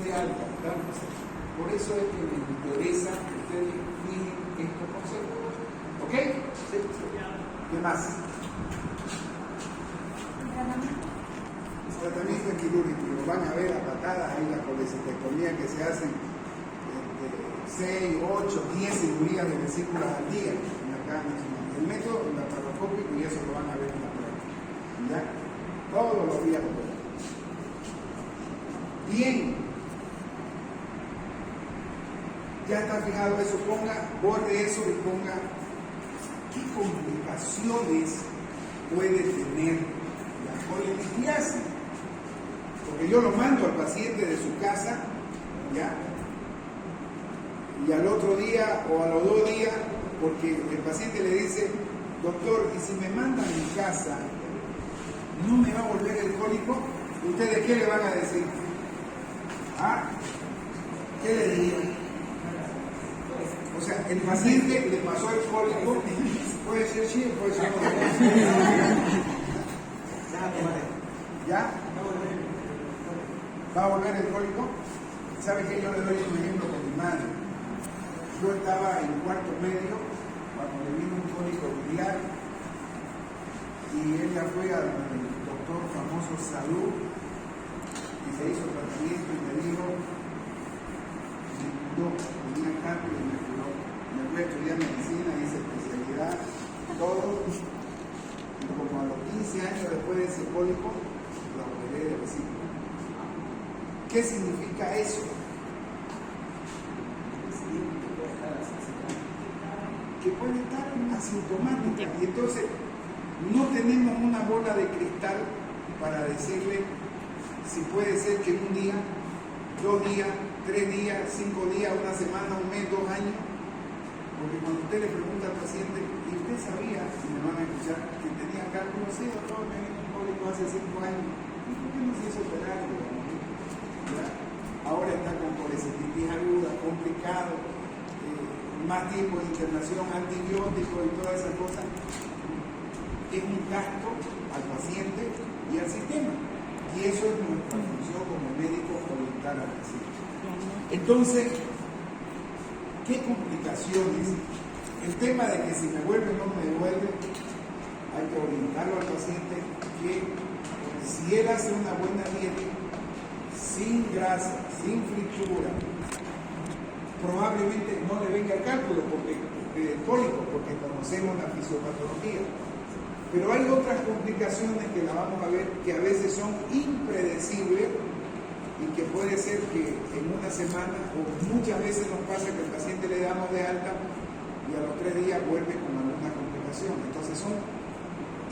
de alta, ¿verdad? Por eso es que me interesa que ustedes fijen estos conceptos. ¿Ok? Sí. ¿Qué más? Tratamiento quirúrgico. Van a ver a patadas ahí la colecistectomía que se hacen 6, 8, 10 cirugías de vesículas al día en la carne. El método laparoscópico, y eso lo van a ver en la práctica. ¿Ya? Todos los días lo ven. Bien. Ya está fijado eso, borre eso y ponga qué complicaciones puede tener la colelitiasis. Porque yo lo mando al paciente de su casa, ¿ya? Y al otro día o a los 2 días, porque el paciente le dice, doctor, ¿y si me mandan a mi casa, no me va a volver el cólico? ¿Ustedes qué le van a decir? ¿Ah? ¿Qué le dirían? O sea, el paciente le pasó el cólico, puede ser sí, puede ser no. ¿Ya? ¿Va a volver el cólico? ¿Sabe que yo le doy un ejemplo con mi madre? Yo estaba en cuarto medio cuando le vino un cólico biliar y ella fue al doctor famoso Salud y se hizo tratamiento y me dijo, tenía cambio y me curó. Me fui a estudiar medicina, hice especialidad, todo, y como a los 15 años después de ese cólico, la operé de vesícula. ¿Qué significa eso? Que puede estar asintomática y entonces no tenemos una bola de cristal para decirle si puede ser que un día, 2 días, 3 días, 5 días, una semana, un mes, 2 años, porque cuando usted le pregunta al paciente, ¿y usted sabía, si me van a escuchar, que tenía cálculo? Sí, doctor, me vino un cólico hace 5 años, ¿y por qué no se hizo operar? Ahora está con colecistitis aguda, complicado, más tiempo de internación, antibióticos y todas esas cosas. Es un gasto al paciente y al sistema. Y eso es nuestra función como médico, orientar al paciente. Entonces, ¿qué complicaciones? El tema de que si me vuelve o no me vuelve, hay que orientarlo al paciente que si él hace una buena dieta, sin grasa, sin fritura, probablemente no le venga el cálculo el cólico, porque conocemos la fisiopatología. Pero hay otras complicaciones que la vamos a ver que a veces son impredecibles y que puede ser que en una semana o muchas veces nos pasa que el paciente le damos de alta y a los 3 días vuelve con alguna complicación. Entonces son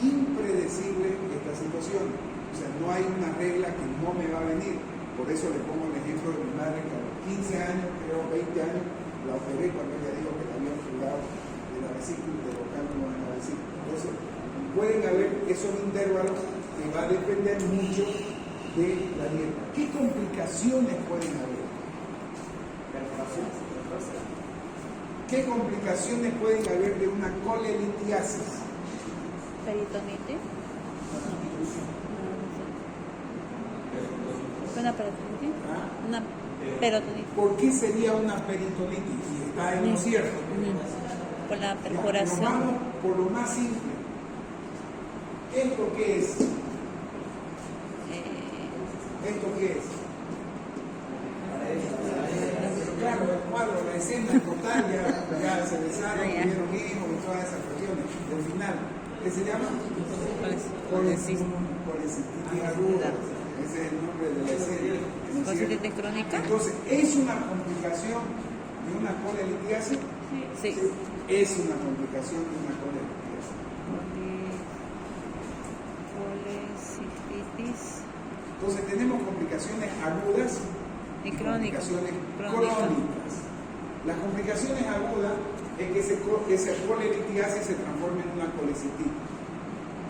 impredecibles estas situaciones. O sea, no hay una regla que no me va a venir. Por eso le pongo el ejemplo de mi madre que a los 15 años, creo 20 años, la operé cuando ella dijo que la habían curado de la vesícula, de los cálculos en la vesícula. Entonces, pueden haber esos intervalos que va a depender mucho de la dieta. ¿Qué complicaciones pueden haber? ¿Qué complicaciones pueden haber de una colelitiasis? Peritonitis. ¿Una peritonitis? Una peritonitis. ¿Por qué sería una peritonitis? Y está en lo cierto. Por la perforación. Nos vamos por lo más simple. ¿Esto qué es? ¿Esto qué es? Pero claro, el cuadro, la escena total, ya se besaron, tuvieron hijos y todas esas cuestiones. El final, ¿qué se llama? Colecistitis aguda. Ese es el nombre de la escena. ¿Colecistitis crónica? Entonces, ¿es una complicación de una colelitiasis? Sí. Es una complicación de una colelitiasis. Colecistitis. Entonces tenemos complicaciones agudas y complicaciones crónicas. Las complicaciones agudas es que esa colelitiasis se transforma en una colecistitis.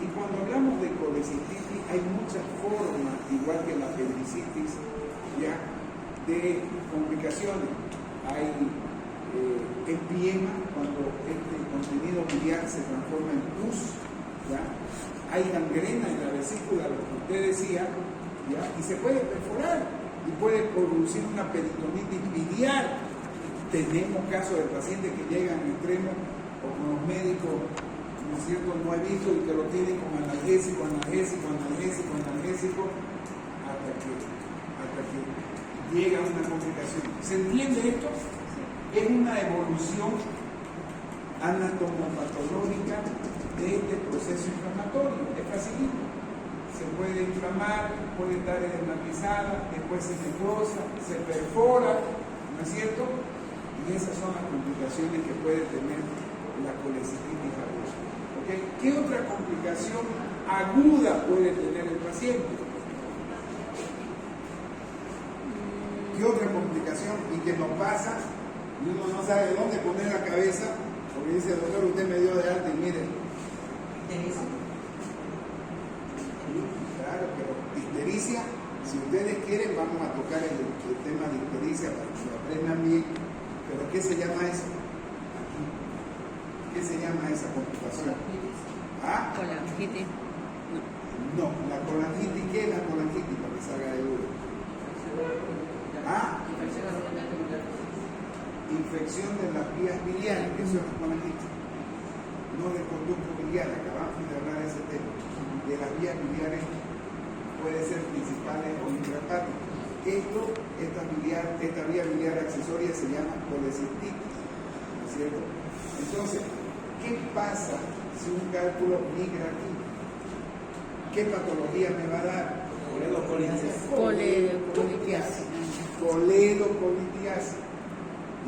Y cuando hablamos de colecistitis hay muchas formas, igual que la apendicitis, ¿ya?, de complicaciones. Hay empiema, cuando este contenido biliar se transforma en pus, ¿ya? Hay gangrena en la vesícula, lo que usted decía, ¿ya? Y se puede perforar. y puede producir una peritonitis biliar. Tenemos casos de pacientes que llegan al extremo o con los médicos, ¿no es cierto?, no he visto y que lo tienen con analgésico, hasta que llega una complicación. ¿Se entiende esto? Es una evolución anatomopatológica de este proceso inflamatorio. Es facilito. Se puede inflamar, puede estar edematizada, después se necrosa, se perfora, ¿no es cierto? Y esas son las complicaciones que puede tener la colecistitis aguda. ¿Okay? ¿Qué otra complicación aguda puede tener el paciente? ¿Qué otra complicación? Y que nos pasa y uno no sabe dónde poner la cabeza, porque dice, doctor, usted me dio de alta y mire. Claro, pero histericia, si ustedes quieren, vamos a tocar el tema de histericia para que lo aprendan bien. ¿Pero qué se llama eso? Aquí. ¿Qué se llama esa complicación? ¿Ah? Colangitis. No, la colangitis, ¿qué es la colangitis? Para que salga de duda. ¿Ah? Infección de las vías biliares, eso es la colangitis. No del conducto biliar, acabamos de hablar de ese tema. De las vías biliares puede ser principales o intrahepáticas. Esta vía biliar accesoria se llama colecistitis, ¿no es cierto? Entonces, ¿qué pasa si un cálculo migra aquí? ¿Qué patología me va a dar? Coledocolitis. Coledocolitis.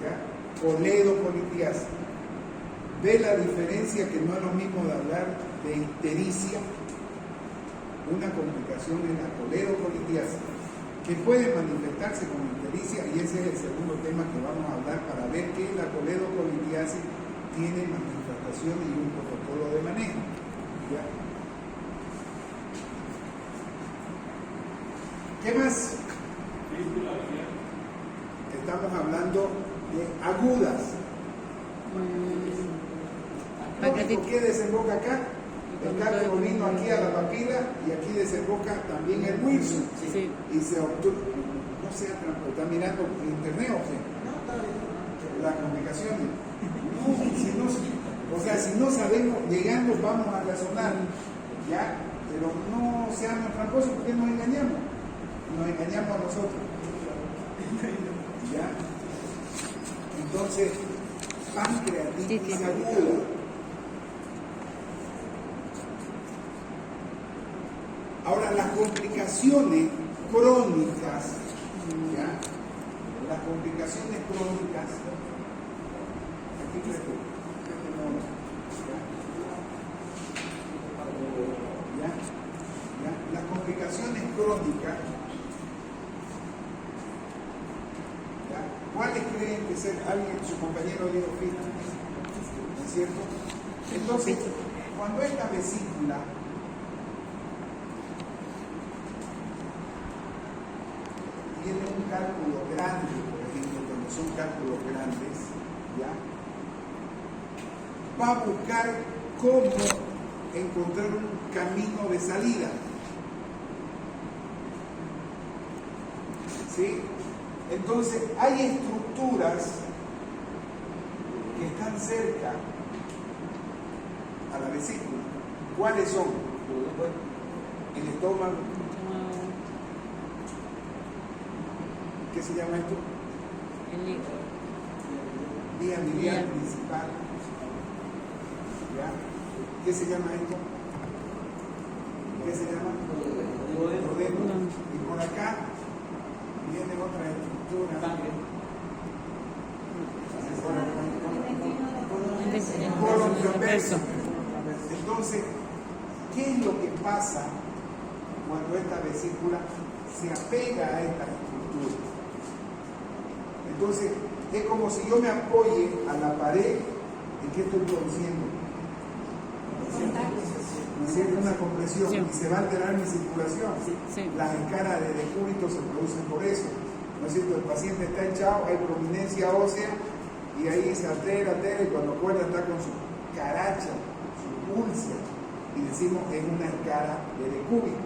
¿Ya? Coledocolitis. ¿Ve la diferencia que no es lo mismo de hablar de histericia? Una complicación en la coledocolitis que puede manifestarse con histericia, y ese es el segundo tema que vamos a hablar para ver que la coledocolitis tiene manifestación y un protocolo de manejo. ¿Ya? ¿Qué más? Estamos hablando de agudas. ¿Qué desemboca acá? El cálculo vino aquí a la papila y aquí desemboca también el Wilson. Sí. Y se obtuvo, no se está mirando en internet o qué? Las complicaciones. O sea, si no sabemos, llegando vamos a razonar, ¿ya? Pero no seamos tramposos porque nos engañamos. Nos engañamos a nosotros. ¿Ya? Entonces, pancreatitis aguda. Ahora, las complicaciones crónicas, ¿ya? Las complicaciones crónicas, aquí creo ¿ya? Las complicaciones crónicas, ¿ya? ¿Cuáles creen que ser alguien, su compañero dijo fija? ¿No es cierto? Entonces, cuando esta vesícula tiene un cálculo grande, por ejemplo, cuando son cálculos grandes, ¿ya? Va a buscar cómo encontrar un camino de salida. ¿Sí? Entonces, hay estructuras que están cerca a la vesícula. ¿Cuáles son? El estómago. ¿Qué se llama esto? El hígado. Vía biliar principal. ¿Ya? ¿Qué se llama esto? ¿Qué se llama? Duodeno. Y por acá viene otra estructura. Colon transverso. Entonces, ¿qué es lo que pasa cuando esta vesícula se apega a esta estructura? Entonces, es como si yo me apoye a la pared. ¿En qué estoy produciendo? ¿No es cierto? Una compresión, sí. Y se va a alterar mi circulación. Sí. Las escaras de decúbito se producen por eso. ¿No es cierto? El paciente está echado, hay prominencia ósea y ahí se altera, y cuando acuerda está con su caracha, su úlcera, y decimos es una escara de decúbito.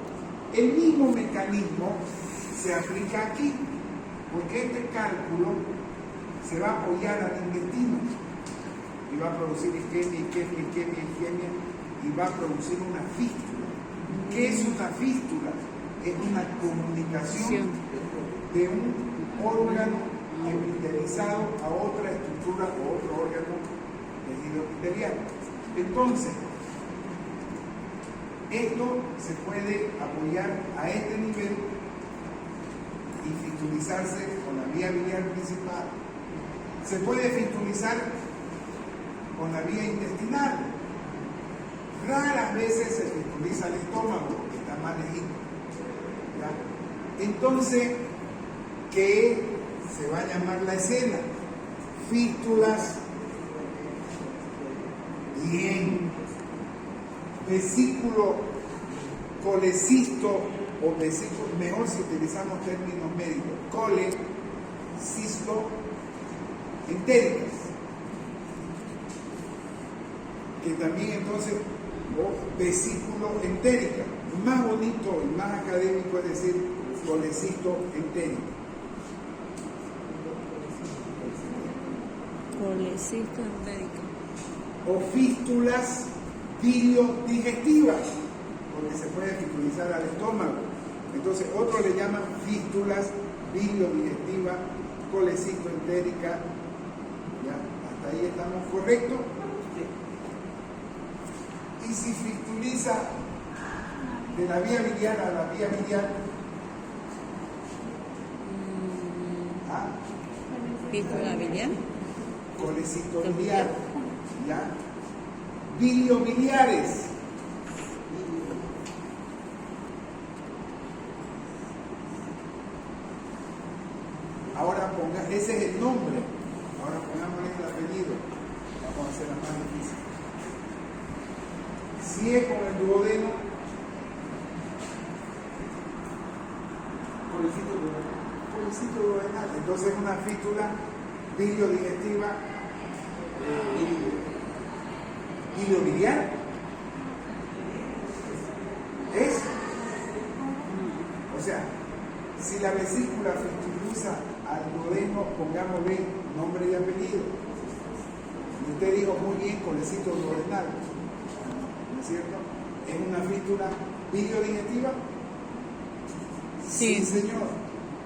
El mismo mecanismo se aplica aquí, porque este cálculo se va a apoyar al intestino y va a producir isquemia y va a producir una fístula. ¿Qué es una fístula? Es una comunicación de un órgano epitelizado a otra estructura o otro órgano tejido epitelial. Entonces, esto se puede apoyar a este nivel y fistulizarse con la vía biliar principal. Se puede fistulizar con la vía intestinal. Raras veces se fistuliza el estómago, porque está más lejito. ¿Ya? Entonces, ¿qué se va a llamar la escena? Fístulas. Bien. Vesículo colecisto o vesículo, mejor si utilizamos términos médicos, colecisto entéricas, que también entonces, o vesículo entérica, más bonito y más académico es decir, colecisto entérico. Colecisto entérico. O fístulas biliodigestivas, porque se puede fistulizar al estómago. Entonces, otros le llaman fístulas biliodigestivas, colecisto entérica. ¿Ya? Hasta ahí estamos correctos. Y si fistuliza de la vía biliar a la vía biliar, ¿ah? Fístula biliar. Colecito biliar, ¿ya? Biliobiliares. Ahora ese es el nombre. Ahora pongámosle el apellido. Vamos a hacerla más difícil. Si es con el duodeno, colecito duodenal. Entonces es una fístula biliodigestiva biliobiliar. Es, o sea, si la vesícula fistulosa al duodeno, pongámosle nombre y apellido. Y usted dijo muy bien, colecito duodenal, ¿no es cierto? ¿Es una fístula biliodigestiva? Sí. Señor.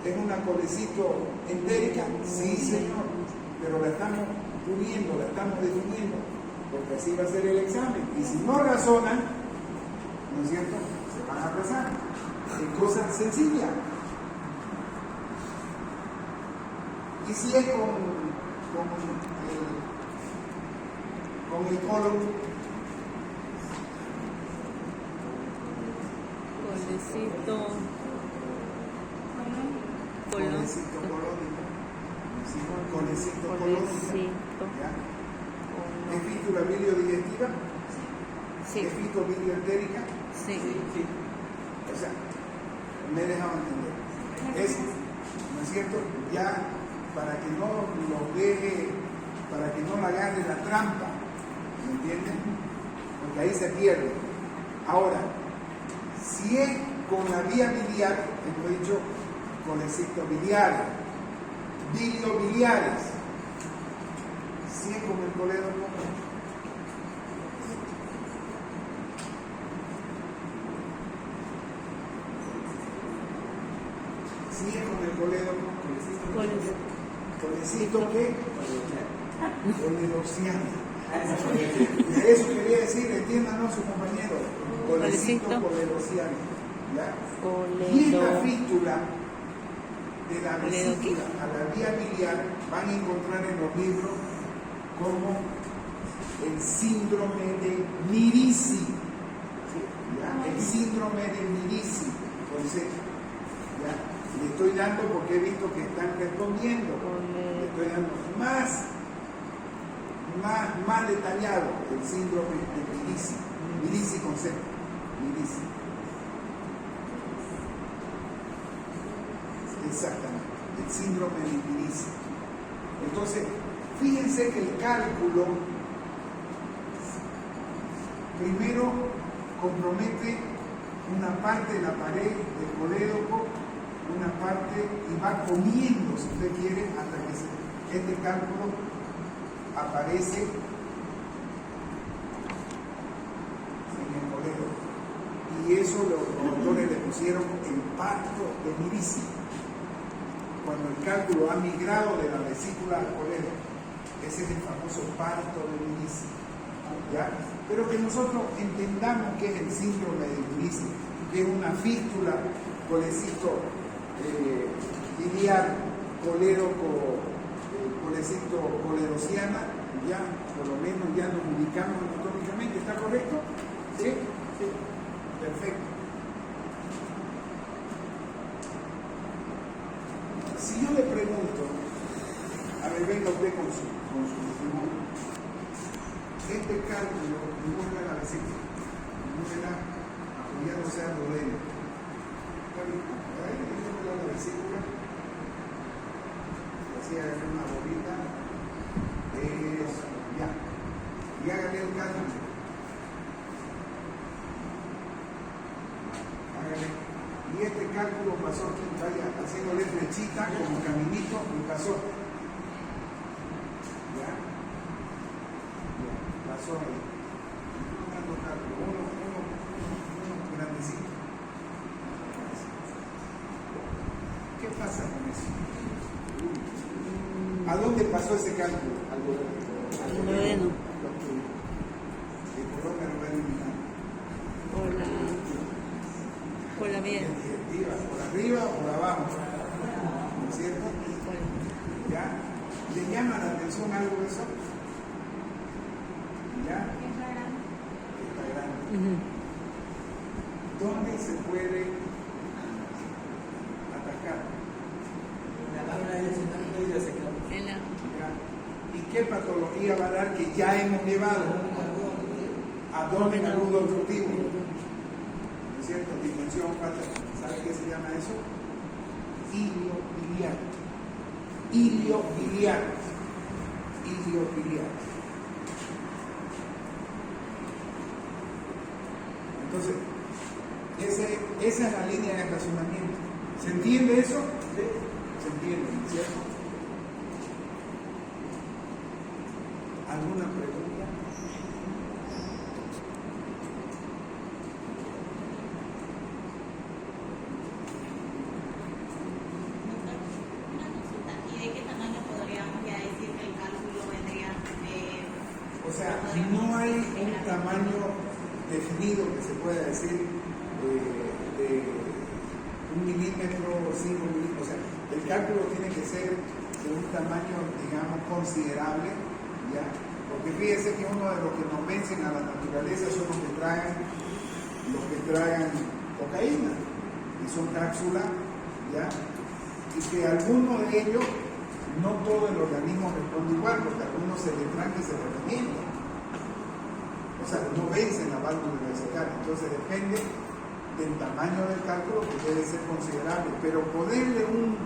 ¿Es una colecito entérica? Sí, señor. Pero la estamos puliendo, la estamos definiendo, porque así va a ser el examen. Y si no razonan, ¿no es cierto?, se van a aplazar. Es cosa sencilla. Y si es con el colon, Colecito. colecito colónico, colecito colónico, ¿ya? ¿Es fístula biliodigestiva? Sí. ¿Es fístula bilioentérica? Sí. O sea, me he dejado entender. Es, ¿no es cierto? Ya para que no lo deje, para que no la agarre la trampa, ¿me entienden? Porque ahí se pierde. Ahora, si es con la vía biliar, hemos dicho colecitos biliares, biliobiliares, si es con el colédoco, si es con el colédoco, colecito ¿qué? Coledociano. Eso quería decir, entiéndanos su compañero, colecito coledociano. Y esta fístula de la vesícula a la vía biliar van a encontrar en los libros como el síndrome de Mirici. El síndrome de Mirici. Entonces, le estoy dando porque he visto que están respondiendo. Le estoy dando más detallado el síndrome de Mirici. Mirici con C. Mirici. Exactamente, el síndrome de Mirici. Entonces, fíjense que el cálculo primero compromete una parte de la pared del colédoco una parte y va comiendo, si usted quiere, hasta que este cálculo aparece en el colegio. Y eso los autores le pusieron el parto de Mirici. Cuando el cálculo ha migrado de la vesícula al colegio, ese es el famoso parto de Mirici. ¿Ya? Pero que nosotros entendamos que es el síndrome de Mirici, que es una fístula, colecito biliar, colecito colerociana, ya por lo menos ya nos ubicamos anatómicamente, ¿está correcto? ¿Sí? Sí. Perfecto. Si yo le pregunto, a ver, venga usted con su testimonio, este cálculo muestra la vesícula, muestra apoyándose al rodeo. Ahí tenemos la vesícula, así hagan una bolita, eso, ya, y hágale el cálculo. Y este cálculo pasó aquí, vaya haciéndole flechita como caminito y pasó. ¿Ya? Pasó ahí. Uno grandecito. ¿Qué pasa con eso? ¿A dónde pasó ese cálculo? Al Duodeno. ¿Y por dónde lo va a eliminar? Por la vía. ¿Por arriba o por abajo? ¿No es cierto? ¿Ya? ¿Le llama la atención algo de eso? ¿Ya? Está grande. ¿Dónde se puede atacar? ¿Ya? ¿Y qué patología va a dar que ya hemos llevado? Abdomen agudo obstructivo. ¿No es cierto? Dimensión fatal. ¿Sabe qué se llama eso? Iliobiliar. Iliobiliar. Iliobiliar. Entonces, esa es la línea de razonamiento. ¿Se entiende eso? Se entiende, ¿no es cierto? ¿Alguna pregunta? O sea, no hay un tamaño definido que se pueda decir de 1 milímetro, 5 milímetros. O sea, el cálculo tiene que ser de un tamaño, digamos, considerable, ¿ya? Porque fíjese que uno de los que nos vencen a la naturaleza son los que tragan cocaína, y son cápsulas, ¿ya? Y que algunos de ellos, no todo el organismo responde igual, porque algunos se le tranca y se revientan. O sea, no vencen la válvula vesical. Entonces depende del tamaño del cálculo, que debe ser considerable. Pero ponerle un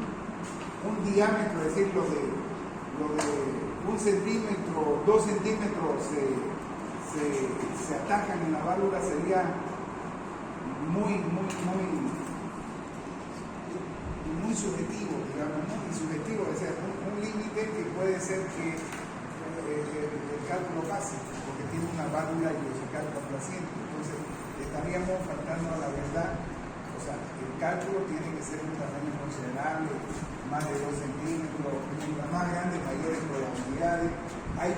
diámetro, es decir, lo de 1 centímetro, 2 centímetros se atacan en la válvula, sería muy subjetivo, digamos, ¿no? Y subjetivo, o sea, un límite que puede ser que el cálculo pase, porque tiene una válvula ileocecal complaciente. Entonces, estaríamos faltando a la verdad. O sea, el cálculo tiene que ser un tamaño considerable, más de 2 centímetros, mientras más grandes, mayores probabilidades. Hay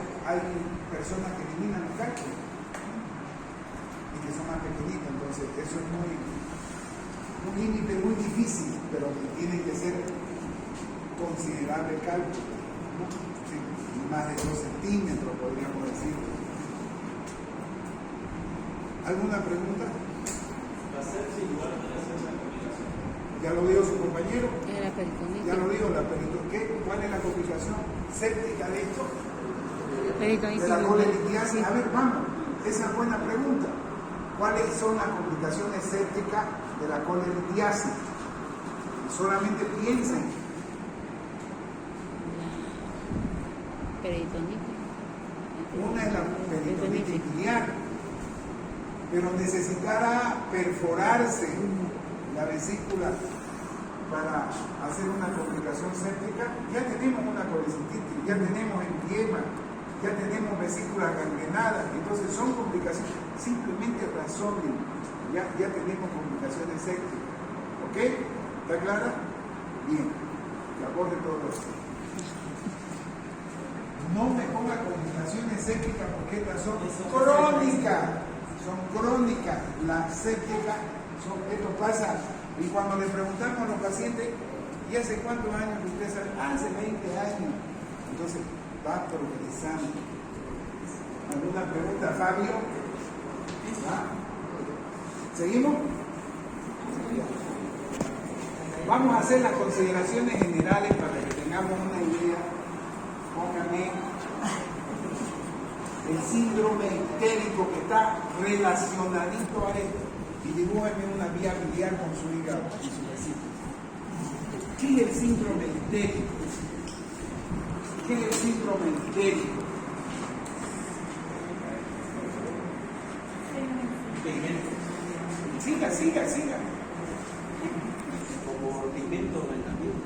personas que eliminan los cálculos y que son más pequeñitos, entonces eso es un límite muy difícil, pero que tiene que ser considerable el cálculo, ¿no? Sí, más de 2 centímetros, podríamos decir. ¿Alguna pregunta? ¿La sepsis igual a la complicación? Ya lo dijo su compañero. Era peritonitis. Ya lo dijo la peritonitis. ¿Cuál es la complicación séptica de esto? Peritonitis. De la colelitiasis. A ver, vamos. Esa es buena pregunta. ¿Cuáles son las complicaciones sépticas de la colelitiasis? Solamente piensen. Peritonitis. Una es la peritonitis biliar, pero necesitará perforarse la vesícula para hacer una complicación séptica, ya tenemos una colecistitis, ya tenemos empiema, ya tenemos vesícula gangrenada, entonces son complicaciones, simplemente razonen, ya tenemos complicaciones sépticas, ¿ok? ¿Está clara? Bien, que aborde todo esto. No me ponga complicaciones sépticas porque estas son crónicas, las sépticas, esto pasa, y cuando le preguntamos a los pacientes, ¿y hace cuántos años que usted sabe? Hace 20 años, entonces va progresando. ¿Alguna pregunta, Fabio? ¿Ah? ¿Seguimos? Vamos a hacer las consideraciones generales para que tengamos una idea. Póngame el síndrome histérico que está relacionadito a esto y dibújame una vía biliar con su hígado y su vesícula. ¿Qué es el síndrome histérico? ¿Qué es el síndrome histérico? Siga. Como pigmento en la piel.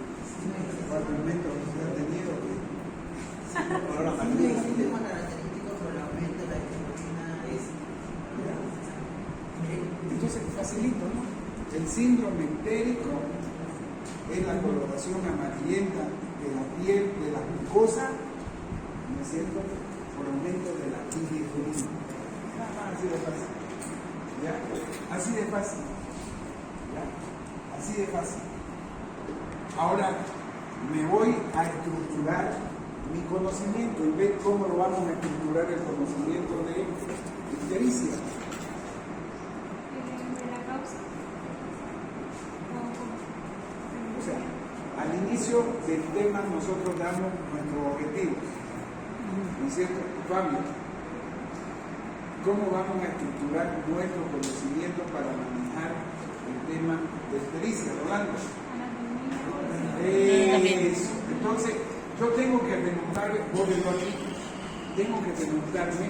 ¿Cuál pigmento usted ha tenido? Ahora Sí, también. el tema característico sobre el aumento de la hemoglobina es. Entonces, facilito, ¿no? El síndrome histérico es la coloración amarillenta de la piel, de la mucosa, ¿no es cierto? Por aumento de la bilirrubina. Nada más así de fácil. ¿Ya? Así de fácil. ¿Ya? Así de fácil. Ahora me voy a estructurar mi conocimiento y ver cómo lo vamos a estructurar el conocimiento de ictericia. ¿De la causa? O sea, al inicio del tema nosotros damos nuestros objetivos, ¿no es cierto? Fabio, ¿cómo vamos a estructurar nuestro conocimiento para manejar el tema de ictericia, Rolando? Eso. Entonces, yo tengo que remontarme, tengo que remontarme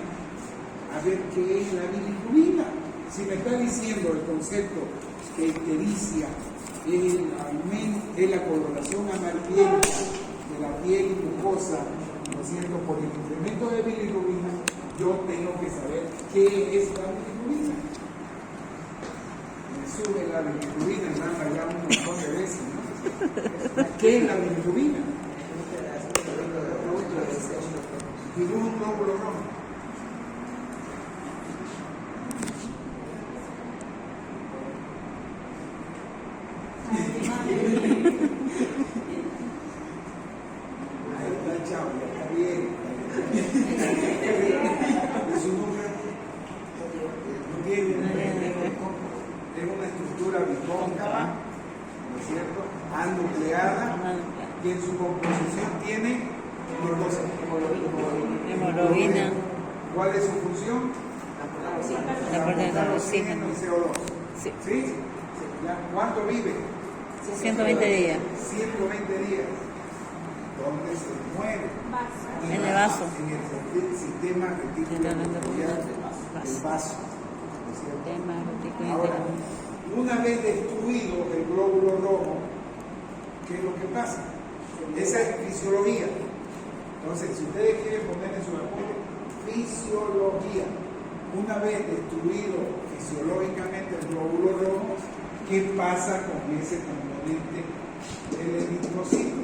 a ver qué es la bilirrubina. Si me está diciendo el concepto que ictericia es la coloración amarillenta de la piel y mucosa, ¿no es cierto? Por el incremento de bilirrubina, yo tengo que saber qué es la bilirrubina. Me sube la bilirrubina en rama ya un montón de veces, ¿no? ¿Qué es la bilirrubina? Dibujo un glóbulo rojo. Ahí está, chao, ya está bien. ¿Y su número? No tiene. Es una estructura bicóncava, ¿no es cierto? Anucleada, que en su composición tiene Hemoglobina. ¿Cuál es su función? La parte de oxígeno. Y CO2. Sí. ¿Sí? ¿Ya? ¿Cuánto vive? 120 días. 120 días. ¿Dónde se muere? En el vaso. En el sistema reticular del vaso. ¿No es cierto? Tema retículo Ahora, interior. una vez destruido el glóbulo rojo, ¿qué es lo que pasa? Esa es fisiología. Entonces, si ustedes quieren poner en su apunte, fisiología. Una vez destruido fisiológicamente el glóbulo rojo, ¿qué pasa con ese componente del eritrocito?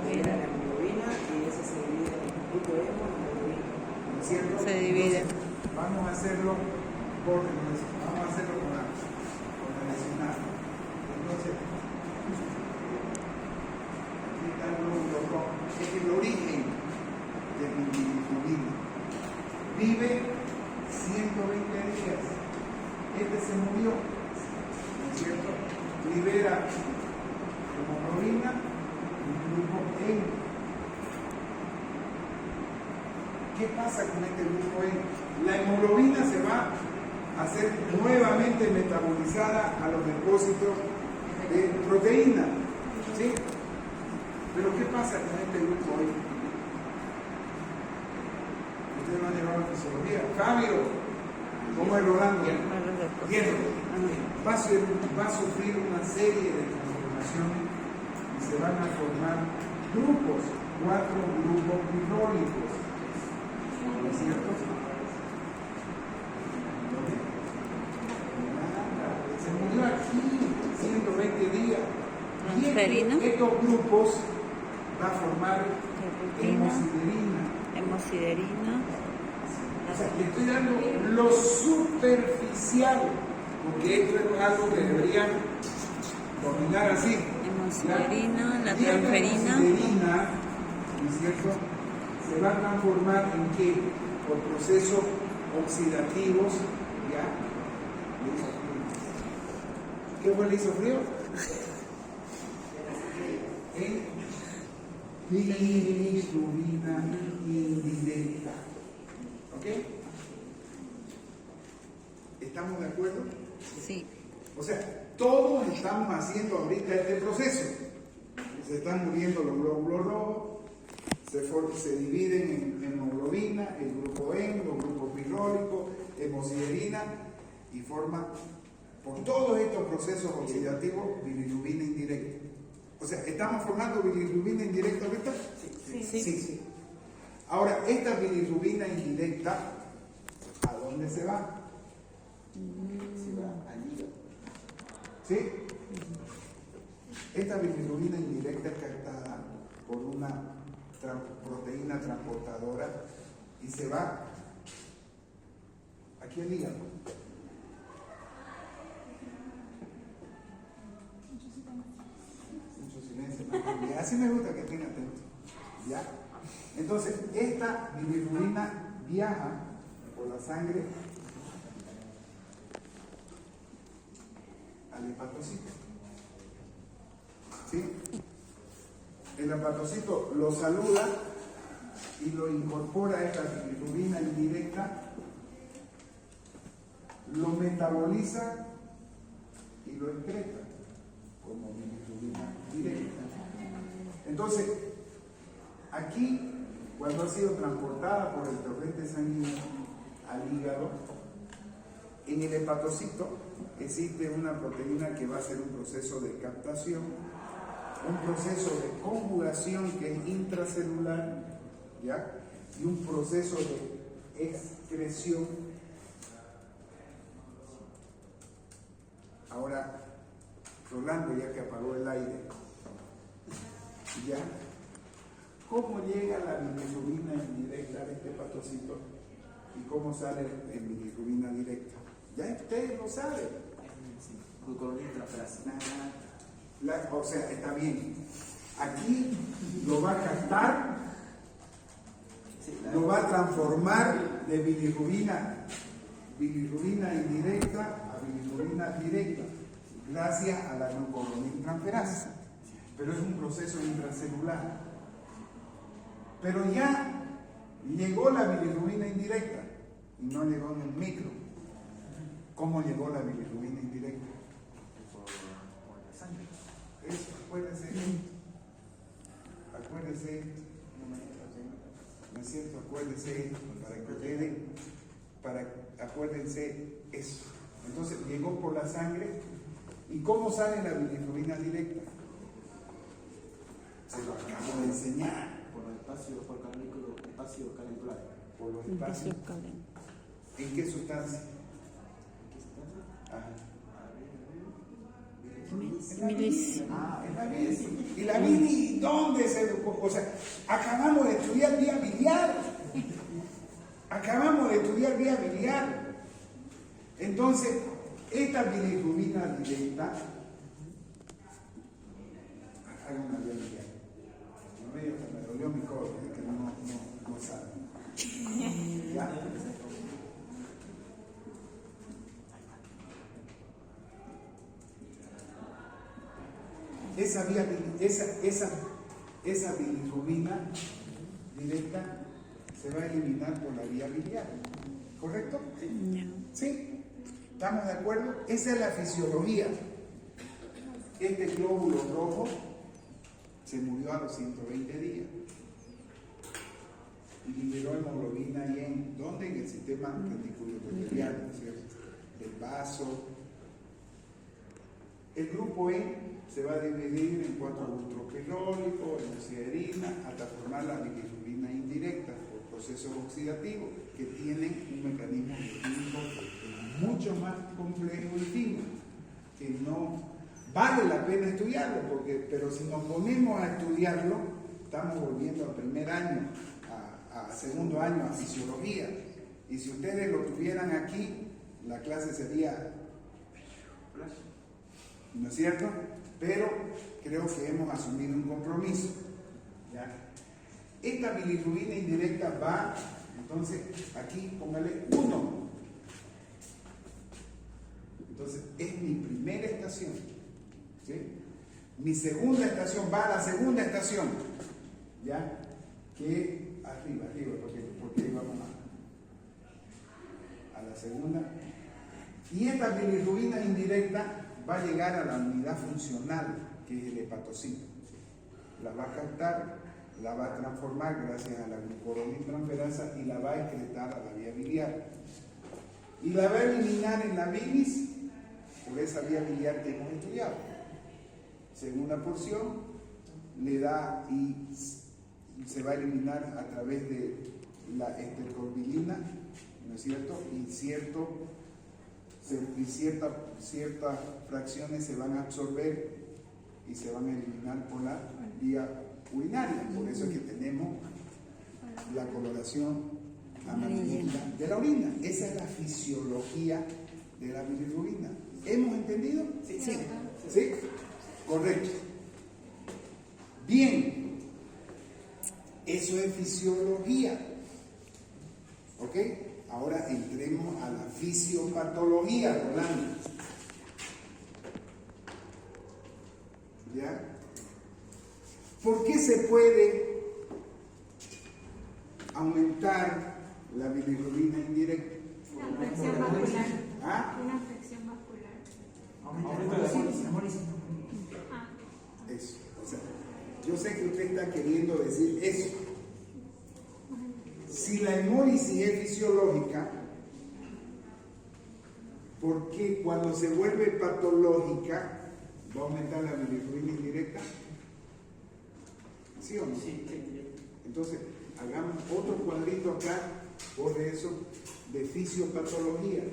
La hemoglobina y ese se divide en grupo hemo y hemoglobina. ¿No es cierto? Se divide. Entonces, vamos a hacerlo por vamos a hacerlo con la relacionada. Entonces, aquí está el glóbulo rojo. Es el origen de mi bilirrubina. Vive 120 días. Este se murió, ¿no es cierto? Libera hemoglobina y grupo hemo. ¿Qué pasa con este grupo hemo? La hemoglobina se va a ser nuevamente metabolizada a los depósitos de proteína, ¿sí? Pero ¿qué pasa con este grupo hemo? Ustedes no han llevado a fisiología. Fabio, ¿cómo es Rolando? Bien. Va a sufrir una serie de transformaciones funcionen y se van a formar grupos, 4 grupos pirrólicos. ¿No es cierto? Se murió aquí 120 días. Y Transferina. estos grupos va a formar Rutina. hemosiderina. Hemosiderina. O sea, le estoy dando lo superficial, porque esto es algo que deberían dominar así. Hemosiderina, la Y esta transferina. hemosiderina, ¿no es cierto?, se va a transformar en qué? Por procesos oxidativos, ¿ya? ¿Qué fue el hizo frío? En bilirrubina indirecta. ¿Ok? ¿Estamos de acuerdo? Sí. O sea, todos estamos haciendo ahorita este proceso. Se están muriendo los glóbulos rojos, se dividen en hemoglobina, el grupo hemo, los grupos pirrólicos, hemosiderina, y forman, por todos estos procesos oxidativos, bilirrubina indirecta. O sea, ¿estamos formando bilirrubina indirecta ahorita? Sí. Ahora, esta bilirrubina indirecta, ¿a dónde se va? Se va al hígado. ¿Sí? Esta bilirrubina indirecta es captada por una proteína transportadora y se va aquí al hígado. Mucho silencio. ¿No? Así me gusta que estén atentos. ¿Ya? Entonces, esta bilirrubina viaja por la sangre al hepatocito. ¿Sí? El hepatocito lo saluda y lo incorpora a esta bilirrubina indirecta, lo metaboliza y lo excreta como bilirrubina directa. Entonces, aquí, cuando ha sido transportada por el torrente sanguíneo al hígado, en el hepatocito existe una proteína que va a hacer un proceso de captación, un proceso de conjugación que es intracelular, ¿ya? Y un proceso de excreción. Ahora, Rolando, ya que apagó el aire, ¿ya? ¿Cómo llega la bilirrubina indirecta de este hepatocito y cómo sale en bilirrubina directa? Ya ustedes lo saben. Glucoroniltransferasa. O sea, está bien. Aquí lo va a captar, lo va a transformar de bilirrubina indirecta a bilirrubina directa, gracias a la glucoroniltransferasa. Pero es un proceso intracelular. Pero ya llegó la bilirrubina indirecta y no llegó en el micro. ¿Cómo llegó la bilirrubina indirecta? Por la sangre. Eso, acuérdese, ¿no es cierto? Acuérdese, acuérdense eso. Entonces llegó por la sangre. ¿Y cómo sale la bilirrubina directa? Se lo acabo de enseñar. Por los espacios calentulares. Por los espacios. ¿En qué sustancia? Ajá. En la bilis. ¿Y la bilis dónde se educó? O sea, acabamos de estudiar vía biliar. Entonces, esta bilirrubina directa, haga una vía biliar. Me dolió mi codo, que no sabe. ¿Ya? Esa bilirrubina directa se va a eliminar por la vía biliar. ¿Correcto? ¿Sí? ¿Estamos de acuerdo? Esa es la fisiología. Este glóbulo rojo se murió a los 120 días y liberó hemoglobina y en ¿dónde? En el sistema reticuloendotelial, ¿no es cierto? Del vaso. El grupo E se va a dividir en 4 grupos pirrólicos, hemosiderina, hasta formar la bilirrubina indirecta por procesos oxidativos que tienen un mecanismo químico mucho más complejo y fino, que no vale la pena estudiarlo, pero si nos ponemos a estudiarlo, estamos volviendo al primer año, a segundo año, a fisiología. Y si ustedes lo tuvieran aquí, la clase sería, ¿no es cierto? Pero creo que hemos asumido un compromiso. ¿Ya? Esta bilirrubina indirecta va, entonces, aquí póngale 1. Entonces, es mi primera estación. ¿Sí? Mi segunda estación va a la segunda estación. ¿Ya? Que arriba, porque vamos a la segunda. Y esta bilirrubina indirecta va a llegar a la unidad funcional, que es el hepatocito. La va a captar, la va a transformar gracias a la glucoroniltransferasa y la va a excretar a la vía biliar. Y la va a eliminar en la bilis por esa vía biliar que hemos estudiado. Segunda porción le da y se va a eliminar a través de la estercolbilina, ¿no es cierto? Y ciertas fracciones se van a absorber y se van a eliminar por la vía urinaria. Por eso es que tenemos la coloración amarilla de la orina. Esa es la fisiología de la bilirrubina. ¿Hemos entendido? Sí. ¿Sí? Correcto. Bien. Eso es fisiología. ¿Ok? Ahora entremos a la fisiopatología, Rolando. ¿Ya? ¿Por qué se puede aumentar la bilirrubina indirecta? Una afección vascular. ¿Ah? Una afección vascular. Aumenta la hemolis. Ah, Eso. O sea, yo sé que usted está queriendo decir eso. Si la hemólisis es fisiológica, ¿por qué cuando se vuelve patológica va a aumentar la bilirrubina indirecta? ¿Sí o no? Sí. Entonces, hagamos otro cuadrito acá, por eso, de fisiopatología.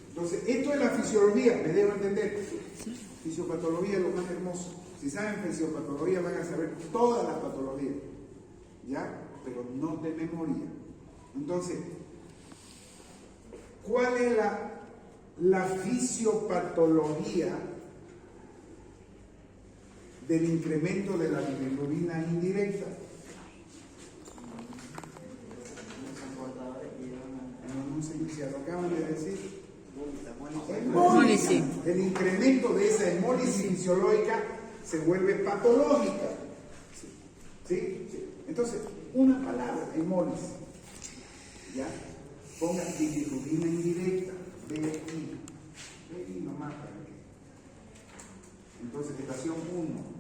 Entonces, esto es la fisiología, ¿me dejo entender? Fisiopatología es lo más hermoso. Si saben fisiopatología van a saber todas las patologías, ¿ya? Pero no de memoria. Entonces, ¿cuál es la fisiopatología del incremento de la bilirrubina indirecta? No sé si lo acaban de decir. Hemólisis. El incremento de esa hemólisis fisiológica se vuelve patológica. ¿Sí? Entonces, una palabra, hemólisis. ¿Ya? Ponga bilirrubina indirecta, BI nomás para que. Entonces, estación 1.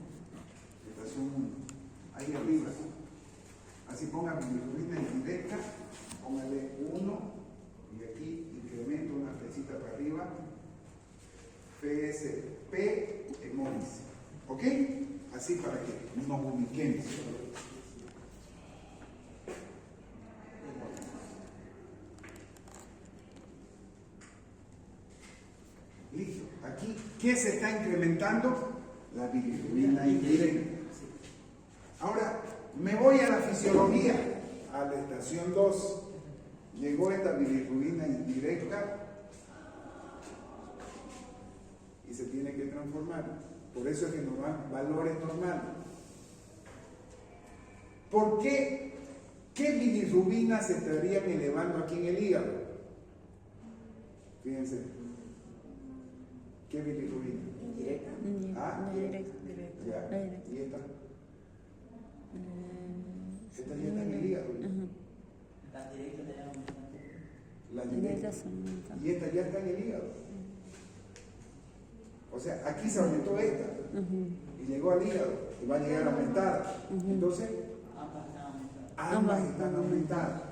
Ahí arriba. Así ponga bilirrubina indirecta, póngale 1 y aquí incremento una flechita para arriba. PSP hemólisis. ¿Ok? Así para que nos ubiquemos. Listo. Aquí, ¿qué se está incrementando? La bilirrubina indirecta. Ahora, me voy a la fisiología, a la estación 2. Llegó esta bilirrubina indirecta y se tiene que transformar. Por eso es que nos dan valores normales. ¿Por qué? ¿Qué bilirrubina se estarían elevando aquí en el hígado? Fíjense. ¿Qué bilirrubina? Indirecta. Ah, Directo. ya. ¿Y esta? Esta ya está en el hígado. Las directas te dan La directa. Y esta ya está en el hígado. O sea, aquí se aumentó esta y llegó al hígado y va a llegar aumentada. Entonces, ambas están aumentadas.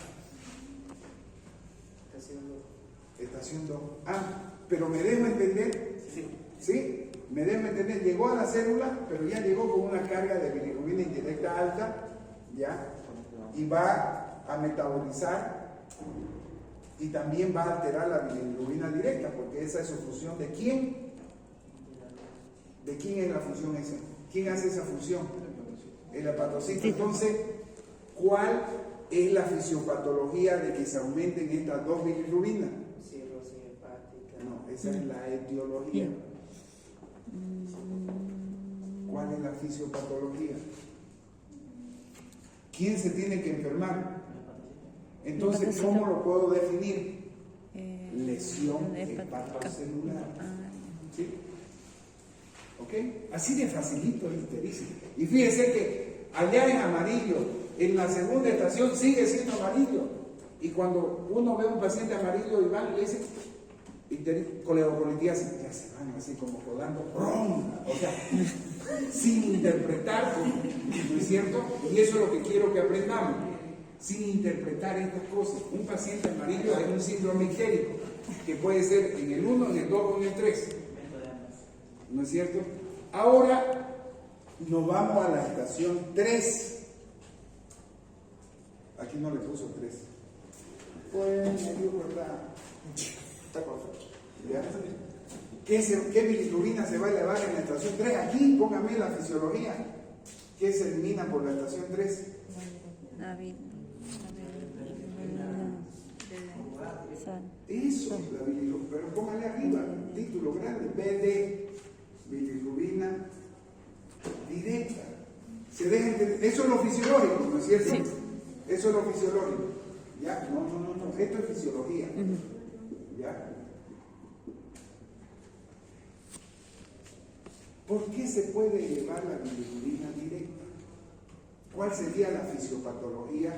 Estación 2. Ah, pero me dejo entender. Sí. ¿Sí? me deben entender, llegó a la célula, pero ya llegó con una carga de bilirrubina indirecta alta, ¿ya? Y va a metabolizar y también va a alterar la bilirrubina directa, porque esa es su función. ¿De quién? ¿De quién es la función esa? ¿Quién hace esa función? El hepatocito. Entonces, ¿cuál es la fisiopatología de que se aumenten estas dos bilirrubinas? Cirrosis hepática. No, esa es la etiología. ¿Cuál es la fisiopatología? ¿Quién se tiene que enfermar? Entonces, ¿cómo lo puedo definir? Lesión hepatocelular. ¿Sí? ¿Ok? Así de facilito es ictericia. Y fíjese que allá en amarillo, en la segunda estación sigue siendo amarillo. Y cuando uno ve a un paciente amarillo y va y le dice coledocolitiasis, ya se van así como rodando, o sea, sin interpretar, ¿no es cierto? Y eso es lo que quiero que aprendamos, sin interpretar estas cosas. Un paciente amarillo es un síndrome ictérico, que puede ser en el 1, en el 2 o en el 3. ¿No es cierto? Ahora nos vamos a la estación 3. Aquí no le puso 3. Pues me dio verdad. ¿Ya? ¿Qué bilirrubina se va a elevar en la estación 3? Aquí póngame la fisiología. ¿Qué se elimina por la estación 3? Eso es la bilirrubina, pero póngale arriba, título grande, BD, bilirrubina directa. Se deja entender. Eso es lo fisiológico, ¿no es cierto? Sí. Eso es lo fisiológico. ¿Ya? No, esto es fisiología. ¿Ya? ¿Por qué se puede elevar la bilirrubina directa? ¿Cuál sería la fisiopatología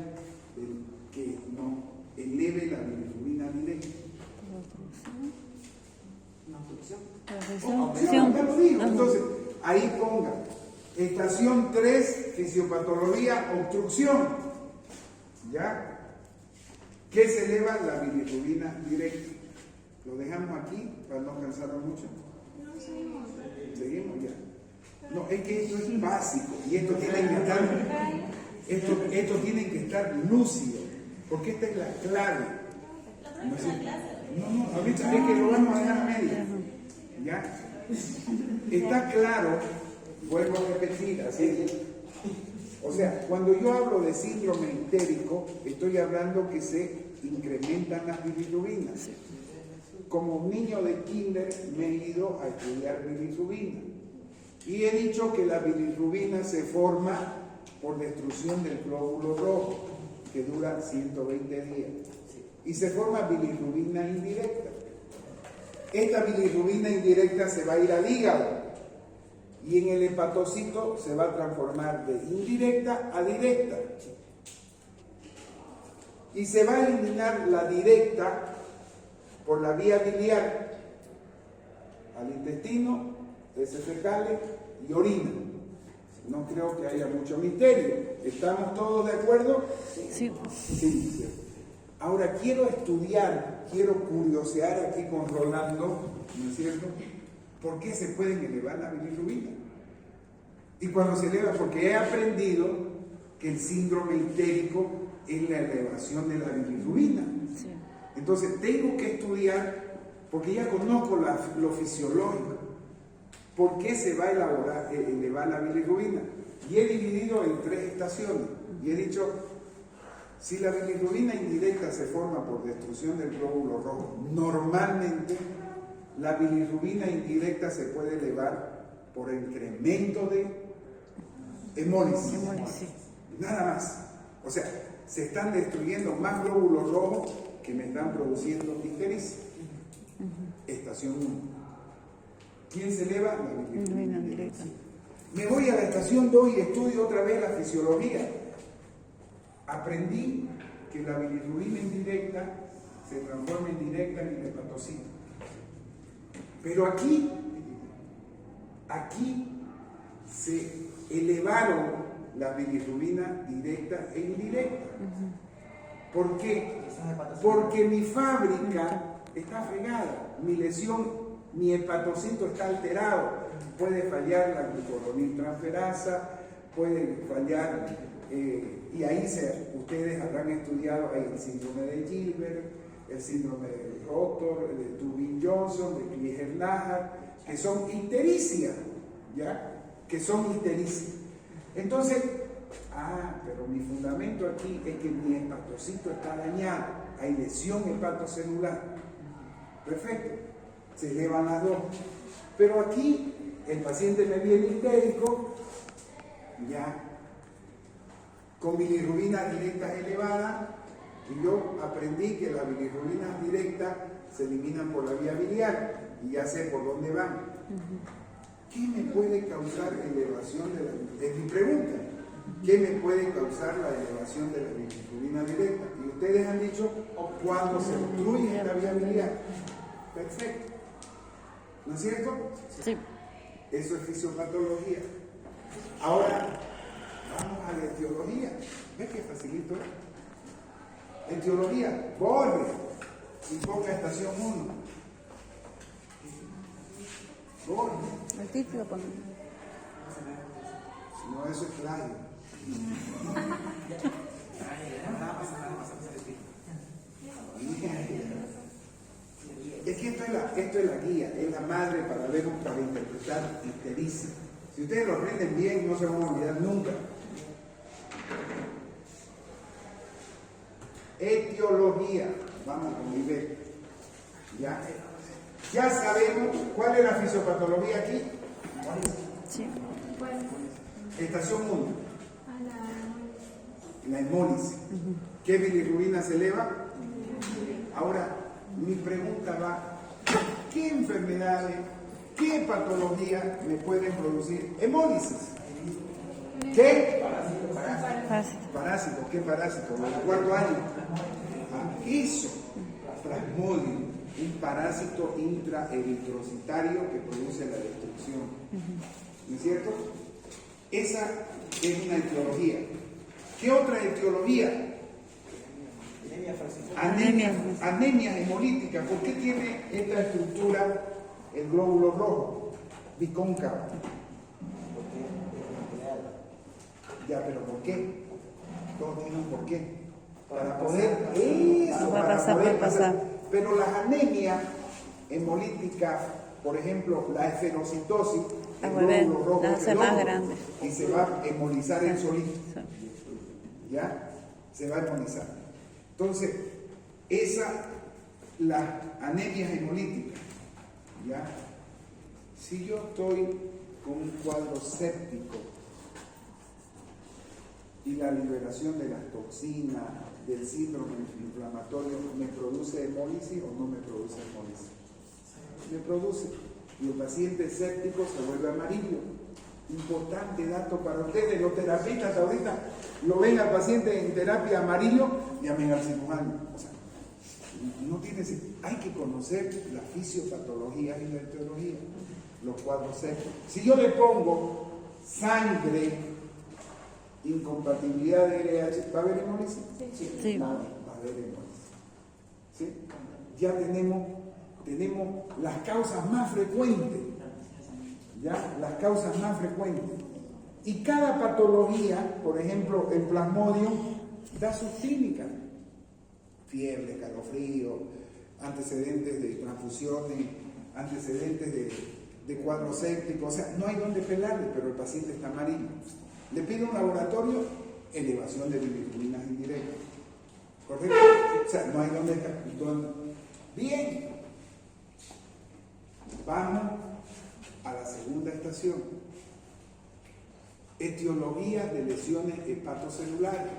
que no eleve la bilirrubina directa? Ya lo digo. Entonces, ahí ponga estación 3, fisiopatología, obstrucción. ¿Ya? ¿Qué se eleva? La bilirrubina directa. Lo dejamos aquí para no cansarnos mucho. No, seguimos. Seguimos ya. No, es que esto es básico y esto tiene que estar lúcido, porque esta es la clave. No, ahorita es que lo vamos a dejar a media. ¿Ya? Está claro, vuelvo a repetir, así. O sea, cuando yo hablo de síndrome ictérico, estoy hablando que se incrementan las bilirrubinas. Como niño de kinder me he ido a estudiar bilirrubina y he dicho que la bilirrubina se forma por destrucción del glóbulo rojo, que dura 120 días, y se forma bilirrubina indirecta. Esta bilirrubina indirecta se va a ir al hígado y en el hepatocito se va a transformar de indirecta a directa, y se va a eliminar la directa por la vía biliar al intestino, heces fecales y orina. No creo que haya mucho misterio. ¿Estamos todos de acuerdo? Sí. Sí. Ahora quiero curiosear aquí con Rolando, ¿no es cierto? ¿Por qué se pueden elevar la bilirrubina? Y cuando se eleva, porque he aprendido que el síndrome ictérico es la elevación de la bilirrubina. Sí. Entonces tengo que estudiar, porque ya conozco lo fisiológico, por qué se va a elevar la bilirrubina. Y he dividido en 3 estaciones. Y he dicho, si la bilirrubina indirecta se forma por destrucción del glóbulo rojo, normalmente la bilirrubina indirecta se puede elevar por incremento de hemólisis. Nada más. O sea, se están destruyendo más glóbulos rojos que me están produciendo ictericia. Estación 1. ¿Quién se eleva? La bilirrubina directa. Me voy a la estación 2 y estudio otra vez la fisiología. Aprendí que la bilirrubina indirecta se transforma en directa en el hepatocito. Pero aquí se elevaron la bilirrubina directa e indirecta. ¿Por qué? Porque mi fábrica está fregada, mi lesión, mi hepatocito está alterado. puede fallar la glucoroniltransferasa, puede fallar, y ahí ustedes habrán estudiado ahí el síndrome de Gilbert, el síndrome de Rotor, el de Tubin-Johnson, de Klinger-Nahat, que son ictericia, ¿ya? Que son ictericia. Entonces, pero mi fundamento aquí es que mi hepatocito está dañado, hay lesión hepatocelular. Perfecto, se elevan las dos. Pero aquí el paciente me viene ictérico, ya, con bilirrubina directa elevada, y yo aprendí que las bilirrubinas directas se eliminan por la vía biliar, y ya sé por dónde van. ¿Qué me puede causar elevación de la... Es mi pregunta. ¿Qué me puede causar la elevación de la bilirrubina directa? Y ustedes han dicho, cuando se obstruye esta vía biliar. Perfecto. ¿No es cierto? Sí. Eso es fisiopatología. Ahora, vamos a la etiología. ¿Ves qué facilito es? Etiología, borre y ponga estación 1. Borre. El título pone. No, eso es claro. Es que esto es la guía, es la madre para interpretar ictericia. Si ustedes lo aprenden bien, no se van a olvidar nunca. Etiología. Vamos con nivel. Ya sabemos cuál es la fisiopatología aquí. Sí. ¿Cuál? Estación 1. A La hemólisis. ¿Qué bilirrubina se eleva? Ahora, mi pregunta va, ¿qué enfermedades, qué patologías me pueden producir hemólisis? ¿Qué? Parásitos. ¿Qué parásitos? ¿Los de cuarto año? Eso, Plasmodium, un parásito intraeritrocitario que produce la destrucción. ¿No es cierto? Esa es una etiología. ¿Qué otra etiología? Anemia hemolítica. ¿Por qué tiene esta estructura el glóbulo rojo? Bicóncavo. Ya, pero ¿por qué? Todo tiene un por qué. Para poder eso, Va a para pasar, poder va a pasar. Pero las anemias hemolíticas, por ejemplo, la esferocitosis, La el vuelve, glóbulo rojo la hace es más redondo, grande. y se va a hemolizar el solito. Sí. ¿Ya? Se va a hemolizar. Entonces, las anemias hemolíticas, ¿ya? Si yo estoy con un cuadro séptico y la liberación de las toxinas, del síndrome inflamatorio, ¿me produce hemólisis o no me produce hemólisis? Me produce. Y el paciente séptico se vuelve amarillo. Importante dato para ustedes, los terapistas ahorita lo ven al paciente en terapia amarillo, llamen al cirujano. O sea, no tiene, hay que conocer la fisiopatología y la etiología, los cuadros sépticos. Si yo le pongo sangre, incompatibilidad de LH, ¿va a haber hemólisis? Sí. No, va a haber hemólisis. ¿Sí? Ya tenemos las causas más frecuentes. ¿Ya? Las causas más frecuentes. Y cada patología, por ejemplo, el Plasmodium, da sus clínicas. Fiebre, escalofrío, antecedentes de transfusiones, antecedentes de cuadros sépticos. O sea, no hay donde pelarle, pero el paciente está amarillo. Le pido un laboratorio, elevación de bilirrubinas indirectas. ¿Correcto? O sea, no hay donde... Bien. Vamos a la segunda estación. Etiología de lesiones hepatocelulares.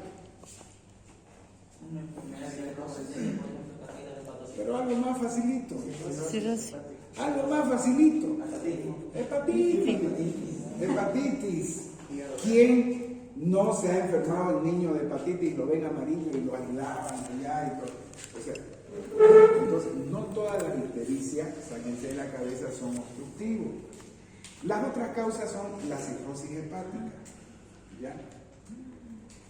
Pero algo más facilito. Cirrosis. Algo más facilito. Hepatitis. ¿Quién no se ha enfermado el niño de hepatitis y lo ven amarillo y lo aislaban allá y todo? O sea, entonces, no todas las ictericias, sáquense de la cabeza, son obstructivos. Las otras causas son la cirrosis hepática. ¿Ya?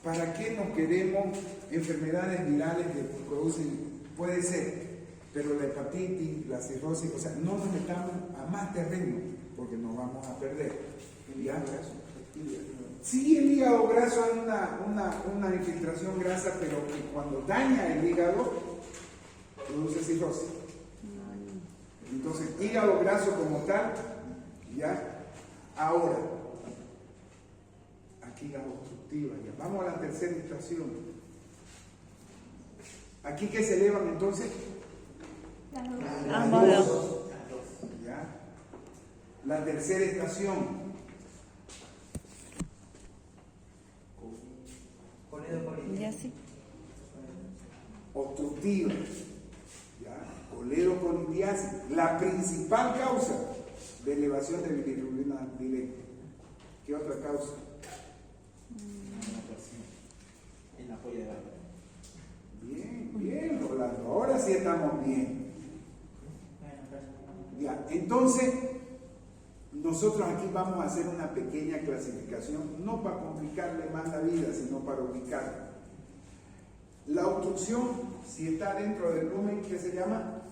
¿Para qué nos queremos enfermedades virales que producen? Puede ser, pero la hepatitis, la cirrosis, o sea, no nos metamos a más terreno. porque nos vamos a perder. ¿Ya? Sí, el hígado graso hay una infiltración grasa, pero que cuando daña el hígado produce cirrosis. Entonces, hígado graso como tal, ¿ya? Ahora, aquí la obstructiva, ya. Vamos a la tercera estación. Aquí que se elevan entonces, Ambos dos. ¿ya? La tercera estación, Ya sí. obstructiva, ¿ya? Coledocolitiasis, la principal causa de elevación de bilirrubina directa. ¿Qué otra causa? En la polla de barba. Bien, bien, Rolando, ahora sí estamos bien. Ya, entonces, nosotros aquí vamos a hacer una pequeña clasificación, no para complicarle más la vida, sino para ubicarla. La obstrucción, si está dentro del lumen, ¿qué se llama?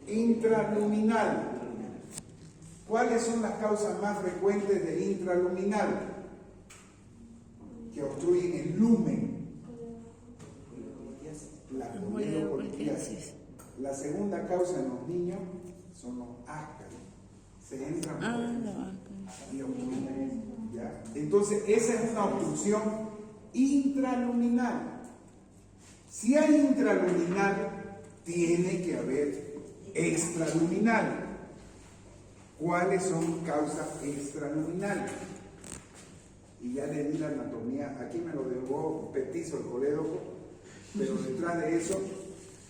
Intraluminal. ¿Cuáles son las causas más frecuentes de intraluminal que obstruyen el lumen? La coledocolitiasis. La segunda causa en los niños son los ácaros. Se entran y obstruyen. ¿Ya? Entonces, esa es una obstrucción intraluminal. Si hay intraluminal, tiene que haber extraluminal. ¿Cuáles son causas extraluminales? Y ya le di la anatomía, aquí me lo dejó petizo el colédoco, pero detrás de eso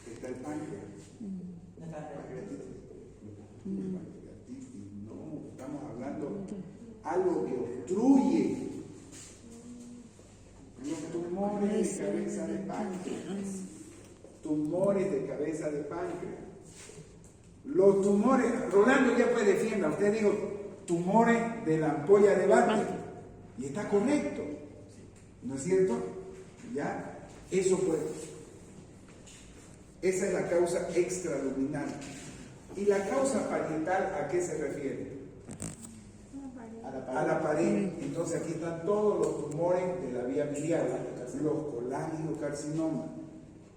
está el páncreas. Pancreatitis, no, estamos hablando algo que obstruye los tumores de cabeza de páncreas. Tumores de cabeza de páncreas. Los tumores, Rolando ya puede defienda, usted dijo tumores de la ampolla de Bartlett, y está correcto, ¿no es cierto? ¿Ya? Eso puede. Esa es la causa extraluminal. ¿Y la causa parietal a qué se refiere? A la pared. Entonces aquí están todos los tumores de la vía biliar, los colangiocarcinomas.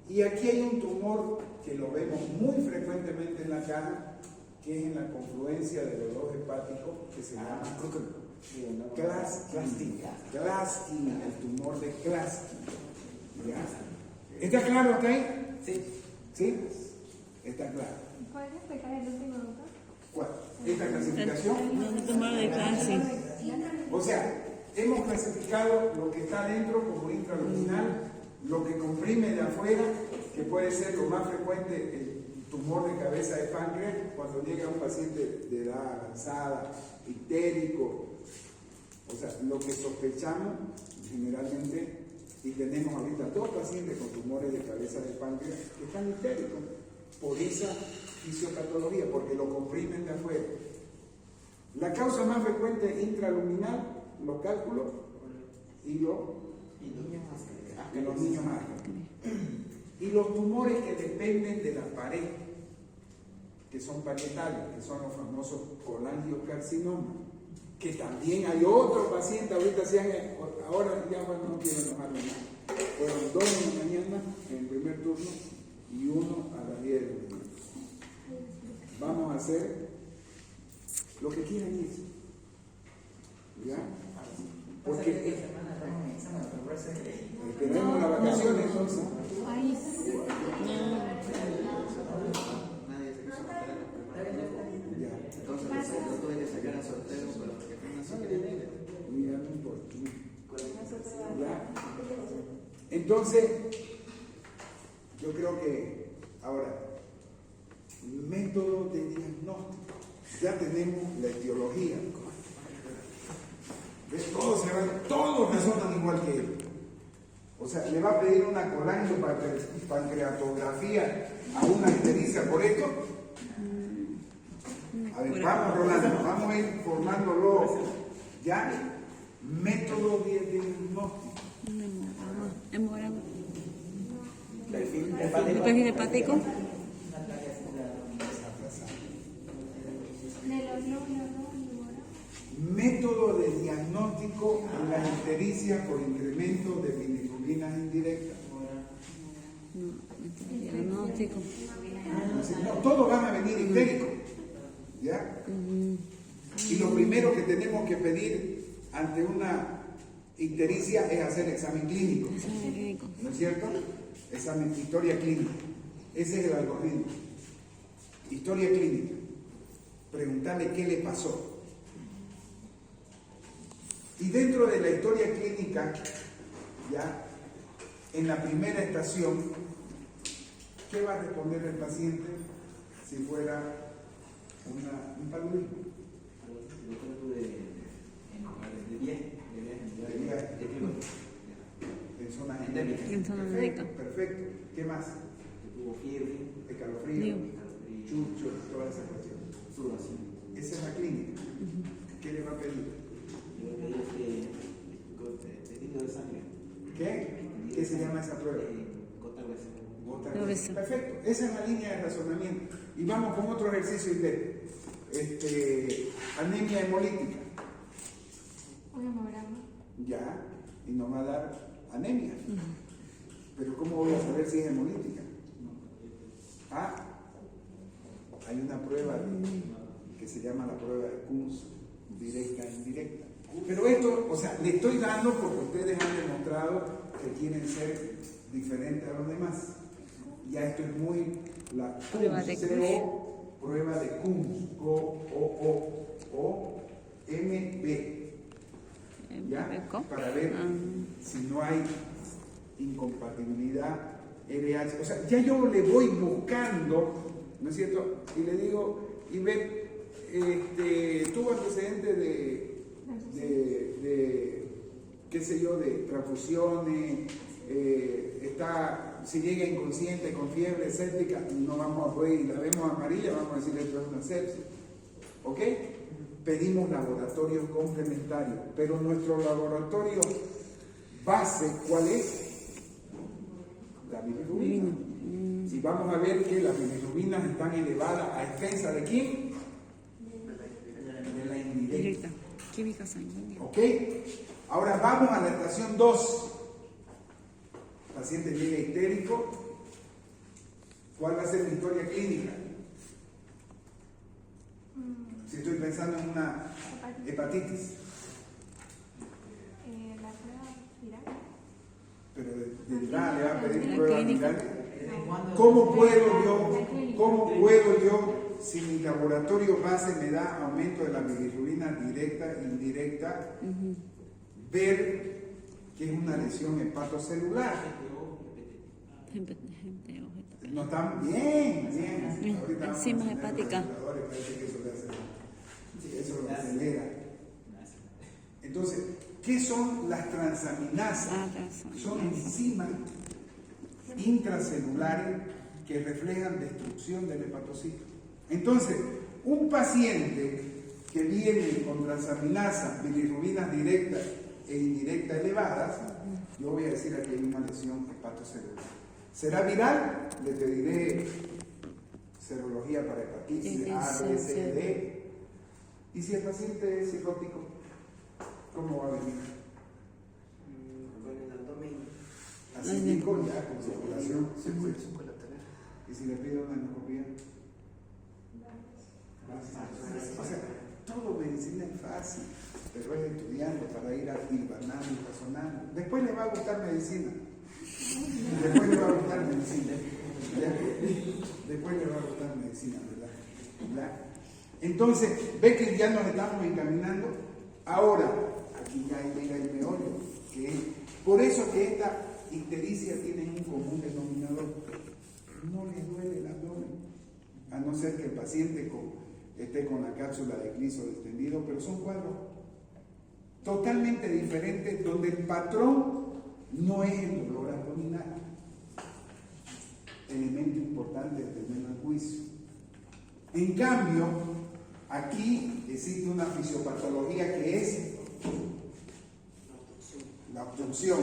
Y aquí hay un tumor que lo vemos muy frecuentemente en la cara, que es en la confluencia de los dos hepáticos, que se llama Klatskin, el tumor de Klatskin. ¿Ya? ¿Está claro hasta ahí? Sí. ¿Sí? Está claro. ¿Puedes explicar el último doctor? ¿Cuál? ¿Esta clasificación? No, tumor de cáncer. O sea, hemos clasificado lo que está dentro como intraluminal, lo que comprime de afuera, que puede ser lo más frecuente, el tumor de cabeza de páncreas, cuando llega un paciente de edad avanzada, ictérico. O sea, lo que sospechamos generalmente, y tenemos ahorita 2 pacientes con tumores de cabeza de páncreas que están ictéricos por esa fisiopatología, porque lo comprimen de afuera. La causa más frecuente es intraluminal, los cálculos y los niños árabes. Y los tumores que dependen de la pared, que son parietales, que son los famosos colangiocarcinomas, que también hay otro paciente, ahora ya no quiero enojarme más. Fueron 2 en la mañana en el primer turno y 1 a las 10 de la mañana. Vamos a hacer lo que quieran ir. ¿Ya? Porque tenemos las vacaciones entonces. Ay, Ya. Entonces nosotros tuve que sacar a soltero para que tengan su Mira, no importa. ¿Ya? Entonces, yo creo que ahora, método de diagnóstico. Ya tenemos la etiología. ¿Ves? Todos resultan igual que él. O sea, le va a pedir una pancreatografía a una ictericia por esto. A ver, vamos, Rolando, vamos a ir formándolo. Ya, método de diagnóstico. Hemograma. perfil Perfil hepático. de hemorragia por incremento de bilirrubinas indirectas. No, diagnóstico. Entonces, no, todos van a venir histéricos. ¿Ya? Y lo primero que tenemos que pedir ante una ictericia es hacer examen clínico. Examen clínico. ¿No es cierto? Examen, historia clínica. Ese es el algoritmo. Historia clínica. Preguntarle qué le pasó. Y dentro de la historia clínica, ya, en la primera estación, ¿qué va a responder el paciente si fuera un paludismo? Yo creo de 10, En zona endémica. En zona Perfecto, endémica. perfecto. ¿Qué más? Que tuvo fiebre, Escalofrío, Frío. chucho, toda esa cuestión. sudoración. Esa es la clínica. ¿Qué le va a pedir? Yo creo que tejido de sangre. ¿Qué? ¿Qué se llama esa prueba? Gota gruesa. Gota Gruesa. gruesa. Perfecto, esa es la línea de razonamiento. Y vamos con otro ejercicio de anemia hemolítica. Un hemograma. Ya, y nos va a dar anemia. Pero ¿cómo voy a saber si es hemolítica? Ah, hay una prueba que se llama la prueba de Kunz, directa e indirecta. Pero esto, o sea, le estoy dando porque ustedes han demostrado que quieren ser diferentes a los demás. Ya esto es muy la Prueba de Kunz, CO, prueba de Kunz, O-M-B. ¿Ya? Para ver si no hay incompatibilidad RH. O sea, ya yo le voy buscando, ¿no es cierto? Y le digo, y ve, tuvo antecedentes de qué sé yo, de transfusiones, si llega inconsciente con fiebre séptica, no vamos a poder, y la vemos amarilla, vamos a decir esto es una sepsis. ¿Ok? Pedimos laboratorios complementarios, pero nuestro laboratorio base, ¿cuál es? La bilirrubina. Y vamos a ver que las bilirrubinas están elevadas a expensa de quién? De la indirecta. Directa. Química sanguínea. ¿Ok? Ahora vamos a la estación 2. El paciente llega histérico. ¿Cuál va a ser mi historia clínica? Si estoy pensando en una hepatitis. La prueba viral. Pero de viral, le va a pedir La pruebas clínica. virales. ¿Cómo puedo yo, si mi laboratorio base me da aumento de la bilirrubina directa e indirecta, ver que es una lesión hepatocelular? No están bien. Ahorita vamos a Enzimas tener hepáticas. calculadores, parece que eso le hace, eso lo acelera. Entonces, ¿qué son las transaminasas? Son enzimas intracelulares que reflejan destrucción del hepatocito. Entonces, un paciente que viene con transaminasas, bilirrubinas directas e indirectas elevadas, yo voy a decir aquí hay una lesión hepatocelular. ¿Será viral? Le pediré serología para hepatitis A, B, C, D. Y si el paciente es cirrótico, ¿cómo va a venir? Con el abdomen. Acítico, ya con circulación. Y si le pido una endoscopía. O sea, todo medicina es fácil, pero es estudiando para ir hilvanando y razonando. Después le va a gustar medicina. Después le va a gustar medicina. ¿Ya? Después le va a gustar medicina, ¿verdad? ¿Ya? Entonces, ve que ya nos estamos encaminando. Ahora, aquí ya llega el meollo, que es por eso que esta ictericia tiene un común denominador. No le duele el abdomen, a no ser que el paciente esté con la cápsula de gliso distendido, pero son cuadros totalmente diferentes donde el patrón no es el dolor abdominal. Elemento importante de tenerlo en juicio. En cambio, aquí existe una fisiopatología que es la obstrucción.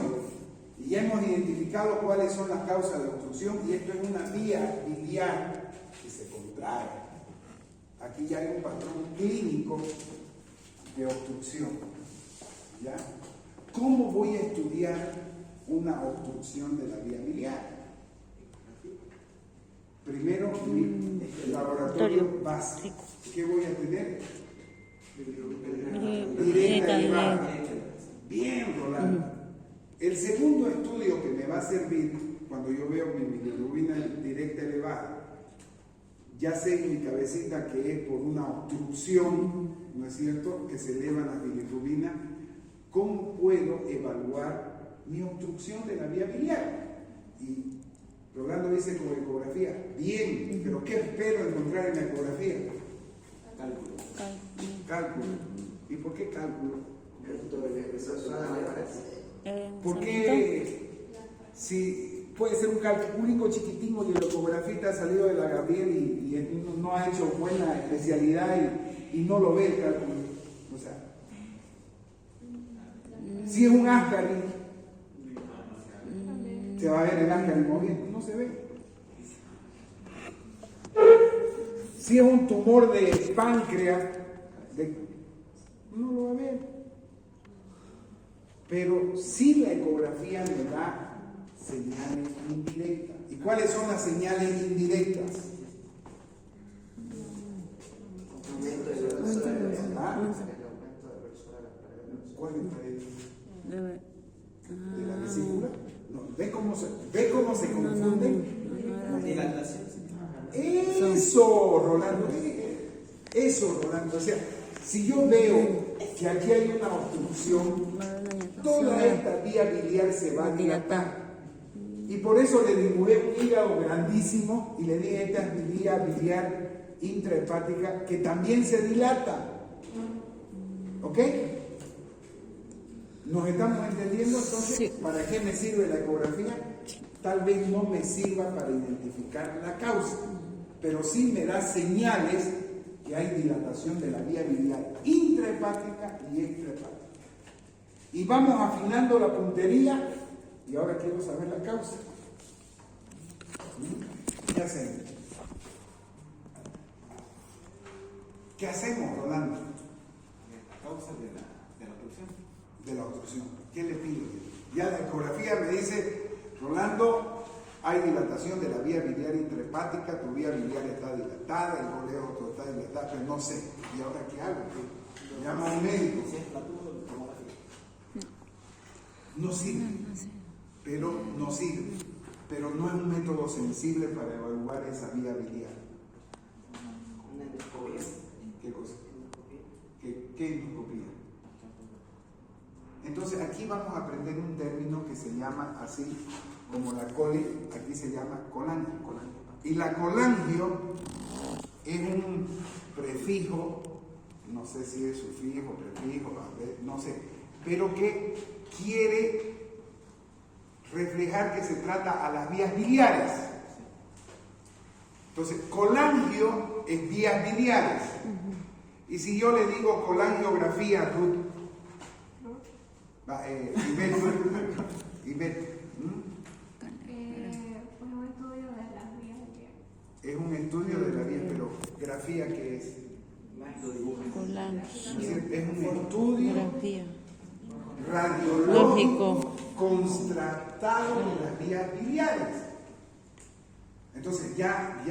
Y ya hemos identificado cuáles son las causas de obstrucción, y esto es una vía biliar que se contrae. Aquí ya hay un patrón clínico de obstrucción. ¿Ya? ¿Cómo voy a estudiar una obstrucción de la vía biliar? Primero, mi laboratorio básico. ¿Qué voy a tener? Directa elevada. Bien, Rolando. El segundo estudio que me va a servir cuando yo veo mi bilirrubina directa elevada, ya sé en mi cabecita que es por una obstrucción, ¿no es cierto?, que se eleva la bilirrubina. ¿Cómo puedo evaluar mi obstrucción de la vía biliar? Y Rolando dice con ecografía. Bien, pero ¿qué espero encontrar en la ecografía? Cálculo. Cálculo. ¿Y por qué cálculo? ¿Por Porque si puede ser un cálculo único chiquitino y el ecografista ha salido de la Gabriel y no ha hecho buena especialidad y no lo ve el cálculo. O sea, si es un Ascari, se va a ver el Ascari moviendo, no se ve. Si es un tumor de páncreas, no lo va a ver. Pero sí la ecografía me da señales indirectas. ¿Y cuáles son las señales indirectas? ¿Cuál es de la vesícula? No, ¿ve cómo se confunden? Dilatación. Eso, Rolando. Eso, Rolando. O sea, si yo veo que aquí hay una obstrucción, toda esta vía biliar se va a dilatar. Y por eso le dibujé un hígado grandísimo y le dije esta es vía biliar intrahepática que también se dilata. ¿Ok? ¿Nos estamos entendiendo? Entonces, Sí. ¿para qué me sirve la ecografía? Tal vez no me sirva para identificar la causa, pero sí me da señales que hay dilatación de la vía biliar intrahepática y extrahepática. Y vamos afinando la puntería y ahora quiero saber la causa. ¿Qué hacemos? ¿Qué hacemos, Rolando? La causa de la obstrucción. De la obstrucción. ¿Qué le pido? Ya la ecografía me dice, Rolando, hay dilatación de la vía biliar intrahepática, tu vía biliar está dilatada, el coleótomo está dilatado, pero no sé. ¿Y ahora qué hago? Llamo a un médico. Si es platuro, tomografía. No sirve, pero no sirve. Pero no es un método sensible para evaluar esa vía biliar. Una endoscopia. ¿Qué cosa? ¿Qué endoscopía? Entonces aquí vamos a aprender un término que se llama así como la coli, aquí se llama colangio. Y la colangio es un prefijo, no sé si es sufijo, prefijo, no sé, pero que quiere reflejar que se trata a las vías biliares. Entonces, colangio es vías biliares. Y si yo le digo colangiografía, Ruth, Ivette, Pues un estudio de las vías biliares. es un estudio de la vía, pero grafía, ¿qué es? Lo dibujan. Es un estudio Grafía. radiológico constatado de las vías biliares. Entonces ya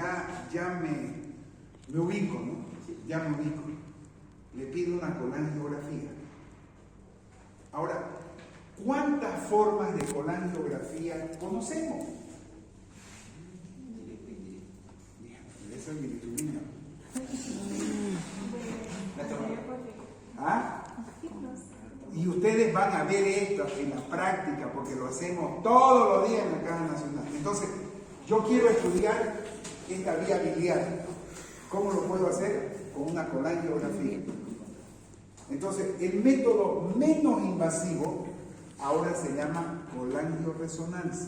me ubico, ¿no? Ya me ubico. Le pido una colangiografía. Ahora, ¿cuántas formas de colangiografía conocemos? Esa es mi bilirrubina. ¿Ah? Y ustedes van a ver esto en la práctica porque lo hacemos todos los días en la Caja Nacional. Entonces, yo quiero estudiar esta vía biliar. ¿Cómo lo puedo hacer? Con una colangiografía. Entonces, el método menos invasivo ahora se llama colangioresonancia.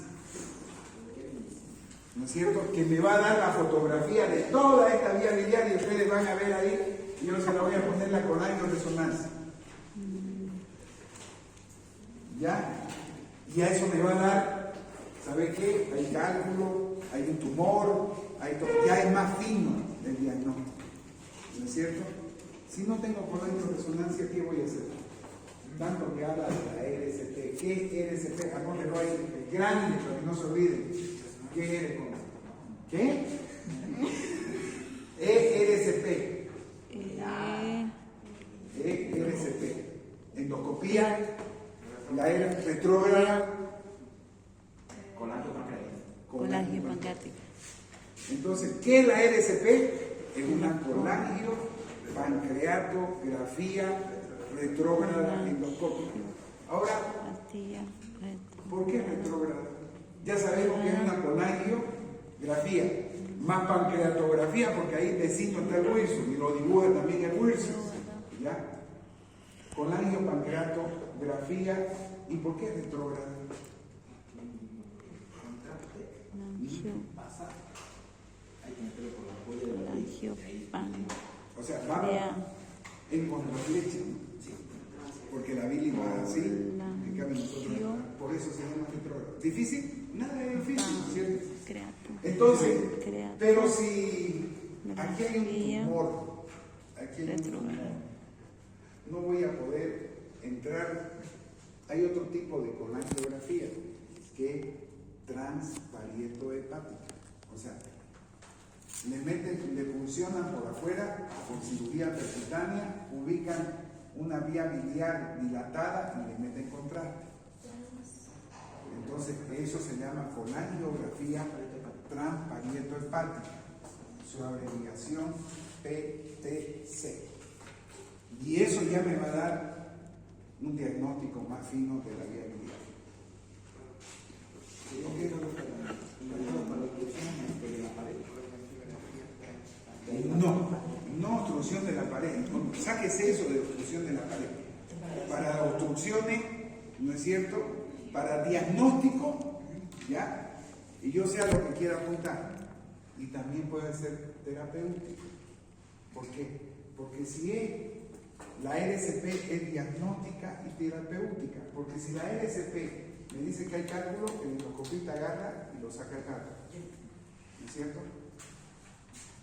¿No es cierto? Que me va a dar la fotografía de toda esta vía biliar y ustedes van a ver ahí, y yo se la voy a poner la colangioresonancia. ¿Ya? Y a eso me va a dar, ¿sabe qué? Hay cálculo, hay un tumor, hay todo. Ya es más fino el diagnóstico. ¿No es cierto? Si no tengo colangioresonancia, ¿qué voy a hacer? tanto que habla de la RCP. ¿Qué es RCP? Anótelo ahí, grande, para que no se olviden. ¿Qué es? ¿Qué? ERCP. ERCP. Endoscopía. La era retrógrada. Colagio pancreático. Entonces, ¿qué es la RCP? Es una colagio pancreatografía retrógrada endoscópica. Ahora, Pastilla. ¿por qué retrógrada? Ya sabemos que es una colangiografía, más pancreatografía, porque ahí vecino está el Wilson y lo dibuja también el Wilson. ¿Ya? Colangiopancreatografía. ¿Y por qué retrógrada? Colangiopan. O sea, va en contraflecha, porque la bilis va así, en cambio nosotros, por eso se llama retrógrado. ¿Difícil? Nada de difícil, ¿cierto? Entonces, pero si aquí hay un tumor, no voy a poder entrar. Hay otro tipo de colangiografía que es transparieto-hepática. O sea, le funcionan por afuera con cirugía percutánea, ubican una vía biliar dilatada y le meten contraste. Entonces, eso se llama colangiografía transparieto-hepática, su abreviación PTC. Y eso ya me va a dar un diagnóstico más fino de la vía biliar. No obstrucción de la pared. Sáquese eso de obstrucción de la pared. Para obstrucciones, ¿no es cierto? Para diagnóstico, ¿ya? Y yo sé a lo que quiero apuntar. Y también puede ser terapéutico. ¿Por qué? Porque si es la RCP es diagnóstica y terapéutica. Porque si la RCP me dice que hay cálculo, el endoscopista agarra y lo saca el cálculo. ¿No es cierto?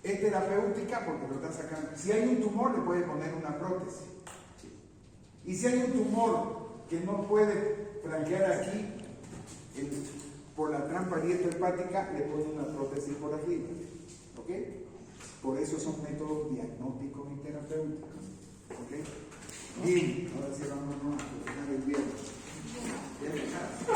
Es terapéutica porque lo está sacando. Si hay un tumor, le puede poner una prótesis. Y si hay un tumor que no puede franquear aquí, por la trampa hepática, le pone una prótesis por arriba. ¿Ok? Por eso son métodos diagnósticos y terapéuticos. ¿Ok? Bien, ahora sí vamos a terminar el viernes.